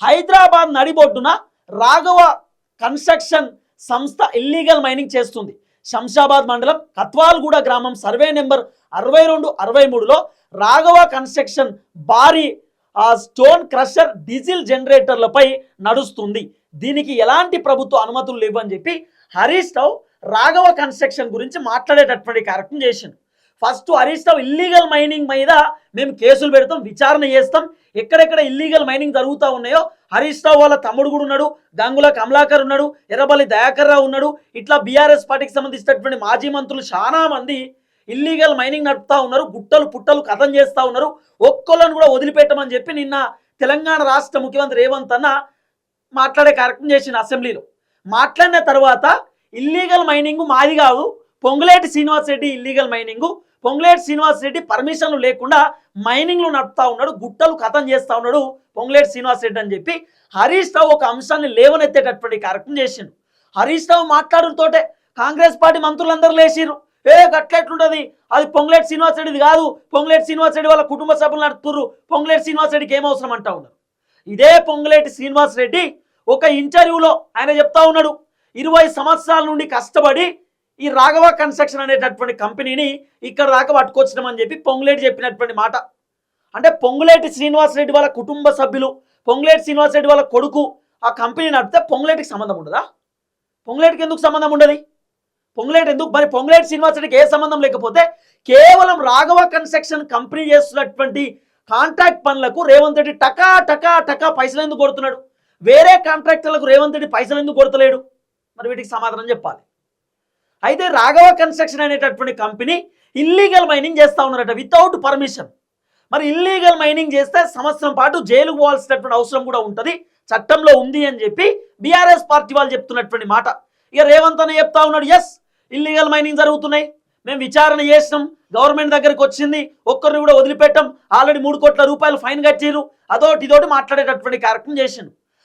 హైదరాబాద్ నడిబొడ్డున రాఘవ కన్స్ట్రక్షన్ సంస్థ illegal mining చేస్తుంది. శంషాబాద్ మండలం కత్వాల్గూడ గ్రామం సర్వే నెంబర్ 62-63లో రాఘవ కన్స్ట్రక్షన్ భారీ స్టోన్ క్రషర్ డీజిల్ జనరేటర్లపై నడుస్తుంది. దీనికి ఎలాంటి ప్రభుత్వ అనుమతులు లేవని చెప్పి హరీష్ రావు రాఘవ కన్స్ట్రక్షన్ గురించి మాట్లాడేటటువంటి కార్యక్రమం చేసిండు. First Harish Rao illegal mining మీద మేము కేసులు పెడతాం, విచారణ చేస్తాం, ఎక్కడెక్కడ ఇల్లీగల్ మైనింగ్ జరుగుతూ ఉన్నాయో హరీష్ రావు వాళ్ళ తమ్ముడు కూడా ఉన్నాడు, గంగుల కమలాకర్ ఉన్నాడు, ఎర్రబల్లి దయాకర్ రావు ఉన్నాడు, ఇట్లా బీఆర్ఎస్ పార్టీకి సంబంధించినటువంటి మాజీ మంత్రులు చాలా మంది ఇల్లీగల్ మైనింగ్ నడుపుతా ఉన్నారు, గుట్టలు పుట్టలు కథం చేస్తూ ఉన్నారు, ఒక్కళ్ళను కూడా వదిలిపెట్టమని చెప్పి నిన్న తెలంగాణ రాష్ట్ర ముఖ్యమంత్రి రేవంత్ అన్న మాట్లాడే కార్యక్రమం చేసిండు అసెంబ్లీలో. మాట్లాడిన తర్వాత ఇల్లీగల్ మైనింగ్ మాది కాదు, పొంగులేటి శ్రీనివాస్ రెడ్డి ఇల్లీగల్ మైనింగ్, పొంగులేటి శ్రీనివాస్ రెడ్డి పర్మిషన్లు లేకుండా మైనింగ్లు నడుపుతా ఉన్నాడు, గుట్టలు కథం చేస్తూ ఉన్నాడు పొంగులేటి శ్రీనివాస్ రెడ్డి అని చెప్పి హరీష్ రావు ఒక అంశాన్ని లేవనెత్తేటటువంటి కార్యక్రమం చేసిండు. హరీష్ రావు మాట్లాడుతోటే కాంగ్రెస్ పార్టీ మంత్రులందరూ లేచిర్రు, గట్లెట్లుంటుంది, అది పొంగులేటి శ్రీనివాస్ రెడ్డిది కాదు, పొంగులేటి శ్రీనివాస్ రెడ్డి వాళ్ళ కుటుంబ సభ్యులు నడుపుతుర్రు, పొంగులేటి శ్రీనివాస్ రెడ్డికి ఏం అవసరం అంటా ఉన్నారు. ఇదే పొంగులేటి శ్రీనివాస్ రెడ్డి ఒక ఇంటర్వ్యూలో ఆయన చెప్తా ఉన్నాడు, 20 సంవత్సరాల నుండి కష్టపడి ఈ రాఘవ కన్స్ట్రక్షన్ అనేటటువంటి కంపెనీని ఇక్కడ దాకా పట్టుకొచ్చినామని చెప్పి పొంగులేటి చెప్పినటువంటి మాట. అంటే పొంగులేటి శ్రీనివాస్ రెడ్డి వాళ్ళ కుటుంబ సభ్యులు, పొంగులేటి శ్రీనివాస్ రెడ్డి వాళ్ళ కొడుకు ఆ కంపెనీ నడిపితే పొంగులేటికి సంబంధం ఉండదా? పొంగులేటికి ఎందుకు సంబంధం ఉండదు? పొంగులేటి ఎందుకు? మరి పొంగులేటి శ్రీనివాస్ రెడ్డికి ఏ సంబంధం లేకపోతే కేవలం రాఘవ కన్స్ట్రక్షన్ కంపెనీ చేస్తున్నటువంటి కాంట్రాక్ట్ పనులకు రేవంత్ రెడ్డి టకా టకా టకా పైసలు ఎందుకు కొడుతున్నాడు? వేరే కాంట్రాక్టర్లకు రేవంత్ రెడ్డి పైసలు ఎందుకు కొడతలేడు? మరి వీటికి సమాధానం చెప్పాలి. అయితే రాఘవ కన్స్ట్రక్షన్ అనేటటువంటి కంపెనీ ఇల్లీగల్ మైనింగ్ చేస్తూ ఉన్నారట వితౌట్ పర్మిషన్. మరి ఇల్లీగల్ మైనింగ్ చేస్తే సంవత్సరం పాటు జైలుకు పోవాల్సినటువంటి అవసరం కూడా ఉంటుంది, చట్టంలో ఉంది అని చెప్పి బీఆర్ఎస్ పార్టీ వాళ్ళు చెప్తున్నటువంటి మాట. ఇక రేవంత్ అనే చెప్తా ఉన్నాడు, ఎస్ ఇల్లీగల్ మైనింగ్ జరుగుతున్నాయి, మేము విచారణ చేసినాం, గవర్నమెంట్ దగ్గరికి వచ్చింది, ఒక్కరిని కూడా వదిలిపెట్టాం, ఆల్రెడీ 3 కోట్ల రూపాయలు ఫైన్ కట్టిరు, అదోటి ఇదోటి మాట్లాడేటటువంటి కార్యక్రమం చేసిండు.